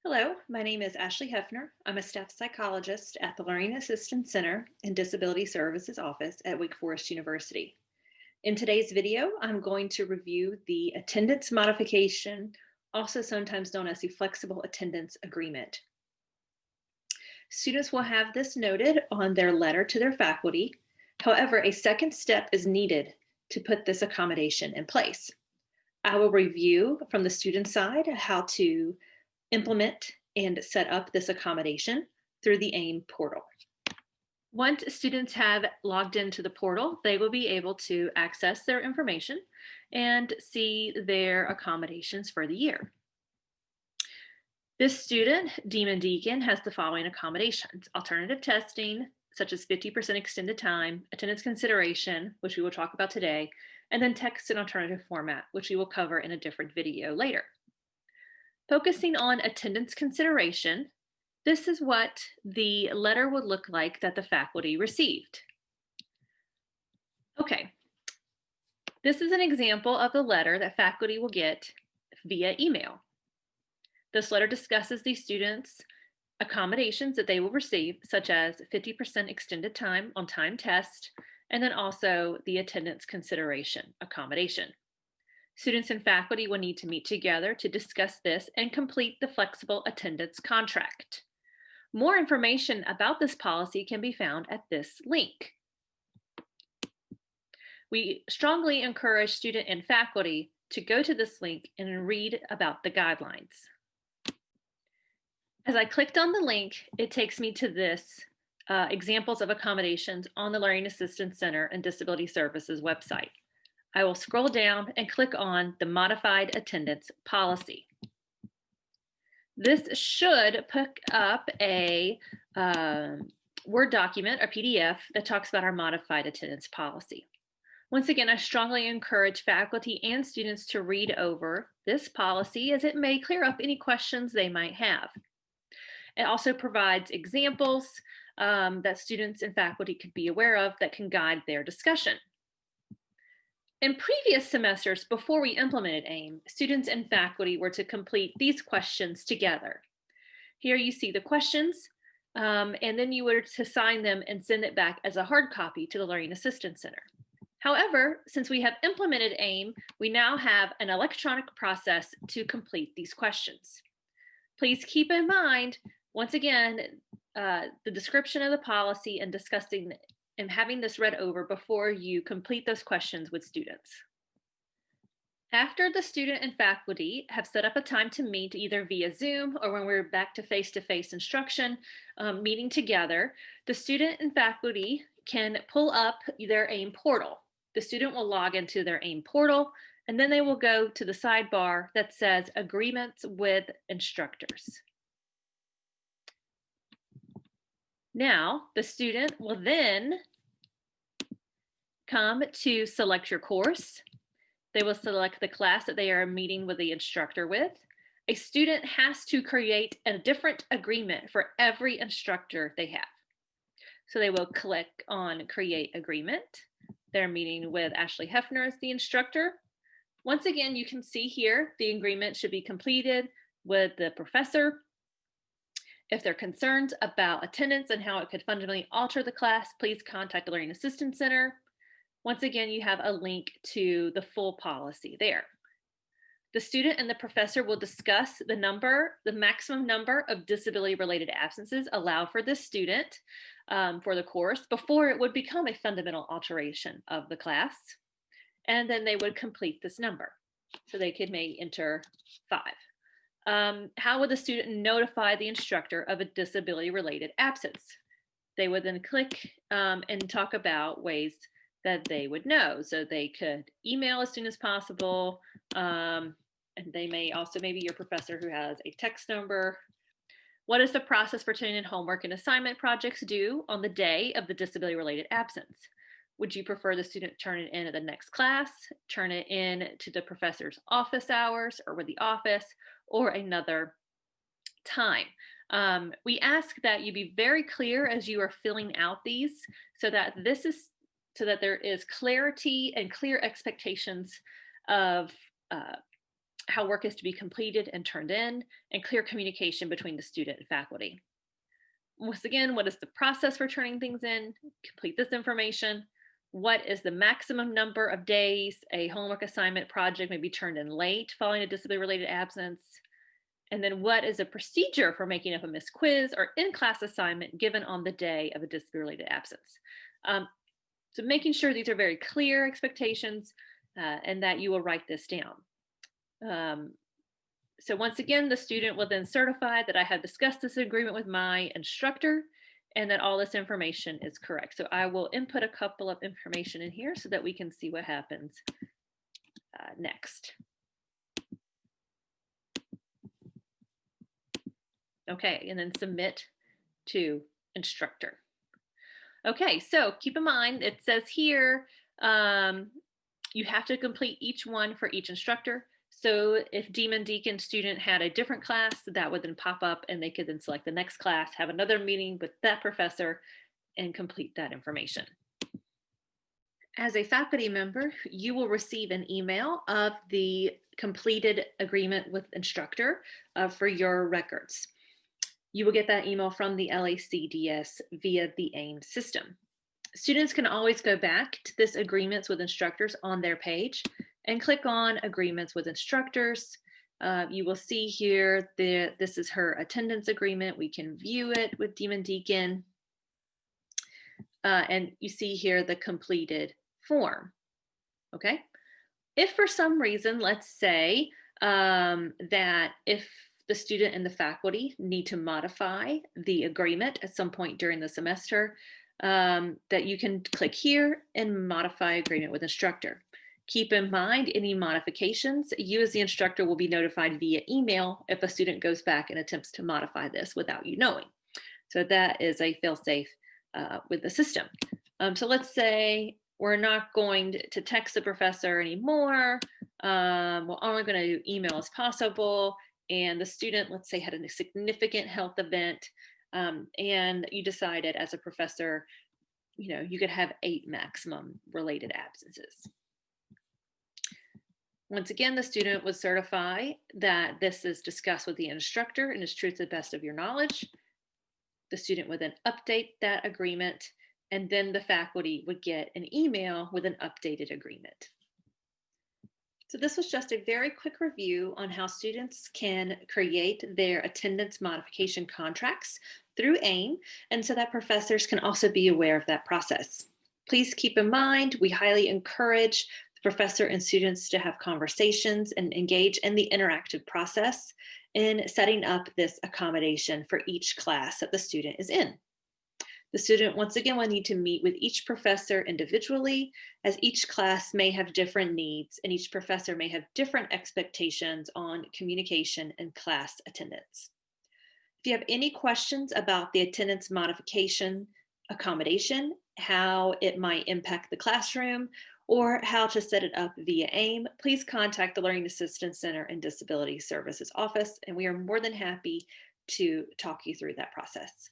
Hello, my name is Ashley Hefner. I'm a staff psychologist at the Learning Assistance Center and Disability Services Office at Wake Forest University. In today's video, I'm going to review the attendance modification, also sometimes known as the flexible attendance agreement. Students will have this noted on their letter to their faculty. However, a second step is needed to put this accommodation in place. I will review from the student side how to implement and set up this accommodation through the AIM portal. Once students have logged into the portal, they will be able to access their information and see their accommodations for the year. This student, Demon Deacon, has the following accommodations: alternative testing, such as 50% extended time, attendance consideration, which we will talk about today, and then text and alternative format, which we will cover in a different video later. Focusing on attendance consideration, this is what the letter would look like that the faculty received. Okay, this is an example of the letter that faculty will get via email. This letter discusses the students' accommodations that they will receive, such as 50% extended time on time test, and then also the attendance consideration accommodation. Students and faculty will need to meet together to discuss this and complete the flexible attendance contract. More information about this policy can be found at this link. We strongly encourage student and faculty to go to this link and read about the guidelines. As I clicked on the link, it takes me to this examples of accommodations on the Learning Assistance Center and Disability Services website. I will scroll down and click on the modified attendance policy. This should pick up a Word document, a PDF, that talks about our modified attendance policy. Once again, I strongly encourage faculty and students to read over this policy, as it may clear up any questions they might have. It also provides examples that students and faculty could be aware of that can guide their discussion. In previous semesters, before we implemented AIM, students and faculty were to complete these questions together. Here you see the questions, and then you were to sign them and send it back as a hard copy to the Learning Assistance Center. However, since we have implemented AIM, we now have an electronic process to complete these questions. Please keep in mind, once again, the description of the policy and discussing and having this read over before you complete those questions with students. After the student and faculty have set up a time to meet, either via Zoom or when we're back to face-to-face instruction, meeting together, the student and faculty can pull up their AIM portal. The student will log into their AIM portal, and then they will go to the sidebar that says Agreements with Instructors. Now, the student will then come to select your course. They will select the class that they are meeting with the instructor with. A student has to create a different agreement for every instructor they have. So they will click on Create Agreement. They're meeting with Ashley Hefner as the instructor. Once again, you can see here the agreement should be completed with the professor. If there are concerns about attendance and how it could fundamentally alter the class, please contact the Learning Assistance Center. Once again, you have a link to the full policy there. The student and the professor will discuss the maximum number of disability-related absences allowed for this student for the course before it would become a fundamental alteration of the class. And then they would complete this number. So they may enter 5. How would the student notify the instructor of a disability-related absence? They would then click and talk about ways that they would know. So they could email as soon as possible, and they may also, maybe your professor who has a text number. What is the process for turning in homework and assignment projects due on the day of the disability-related absence? Would you prefer the student turn it in at the next class, turn it in to the professor's office hours or with the office, or another time? We ask that you be very clear as you are filling out these so that there is clarity and clear expectations of how work is to be completed and turned in, and clear communication between the student and faculty. Once again, what is the process for turning things in? Complete this information. What is the maximum number of days a homework assignment project may be turned in late following a disability-related absence? And then what is a procedure for making up a missed quiz or in-class assignment given on the day of a disability-related absence? So making sure these are very clear expectations and that you will write this down. So once again, the student will then certify that I have discussed this agreement with my instructor and that all this information is correct. So I will input a couple of information in here so that we can see what happens next. Okay, and then submit to instructor. Okay, so keep in mind, it says here, you have to complete each one for each instructor. So if Demon Deacon student had a different class, that would then pop up and they could then select the next class, have another meeting with that professor and complete that information. As a faculty member, you will receive an email of the completed agreement with instructor for your records. You will get that email from the LACDS via the AIM system. Students can always go back to this agreements with instructors on their page and click on agreements with instructors. You will see here that this is her attendance agreement. We can view it with Demon Deacon. And you see here the completed form, okay? If for some reason, let's say that if the student and the faculty need to modify the agreement at some point during the semester, that you can click here and modify agreement with instructor. Keep in mind any modifications, you as the instructor will be notified via email if a student goes back and attempts to modify this without you knowing. So that is a fail-safe with the system. So let's say we're not going to text the professor anymore. We're only going to do email as possible. And the student, let's say, had a significant health event, and you decided as a professor, you could have 8 maximum related absences. Once again, the student would certify that this is discussed with the instructor and is true to the best of your knowledge. The student would then update that agreement, and then the faculty would get an email with an updated agreement. So this was just a very quick review on how students can create their attendance modification contracts through AIM, and so that professors can also be aware of that process. Please keep in mind, we highly encourage the professor and students to have conversations and engage in the interactive process in setting up this accommodation for each class that the student is in. The student, once again, will need to meet with each professor individually, as each class may have different needs and each professor may have different expectations on communication and class attendance. If you have any questions about the attendance modification accommodation, how it might impact the classroom, or how to set it up via AIM, please contact the Learning Assistance Center and Disability Services Office, and we are more than happy to talk you through that process.